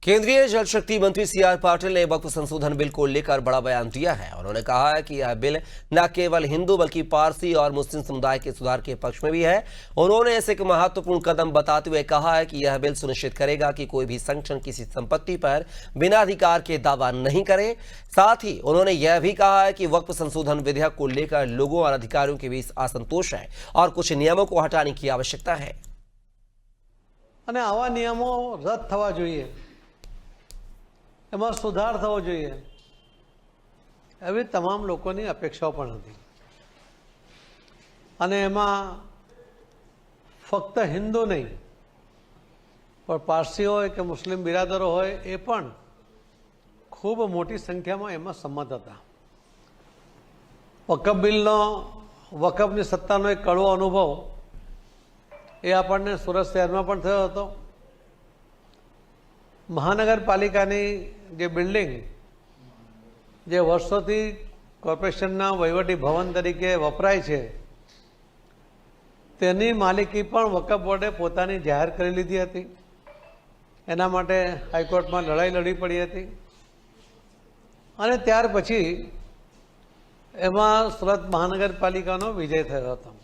केंद्रीय जल शक्ति मंत्री सी.आर. पाटिल ने वक्फ संशोधन बिल को लेकर बड़ा बयान दिया है। उन्होंने कहा है कि यह बिल न केवल हिंदू बल्कि पारसी और मुस्लिम समुदाय के सुधार के पक्ष में भी है। उन्होंने इसे एक महत्वपूर्ण कदम बताते हुए कहा है कि यह बिल सुनिश्चित करेगा कि कोई भी संगठन किसी संपत्ति पर बिना अधिकार के दावा नहीं करे। साथ ही उन्होंने यह भी कहा है कि वक्फ संशोधन विधेयक को लेकर लोगों और अधिकारियों के बीच असंतोष है और कुछ नियमों को हटाने की आवश्यकता है। आवा नियमों रद्द थवा जोईए, एमां सुधार थवो जोईए एवी तमाम लोकोनी अपेक्षाओं पण हती। अने एमां फक्त हिंदू नहीं पण पारसी होय के मुस्लिम बिरादरो होय ए पण खूब मोटी संख्या में एमां सम्मत हता। वकफ बिलनो वकफनी सत्तानो एक कड़वो अनुभव ए आपणने सूरत शहर में पण थयो हतो। महानगरपालिकानी जे बिल्डिंग जे वर्षोथी कोर्पोरेशनना वहीवटी भवन तरीके वपराय छे तेनी मालिकी पण वकफ बोर्डे पोतानी जाहेर करी लीधी हती। एना माटे हाईकोर्ट में लड़ाई लड़ी पड़ी हती अने त्यार पछी एमां सूरत महानगरपालिकानो विजय थयो हतो।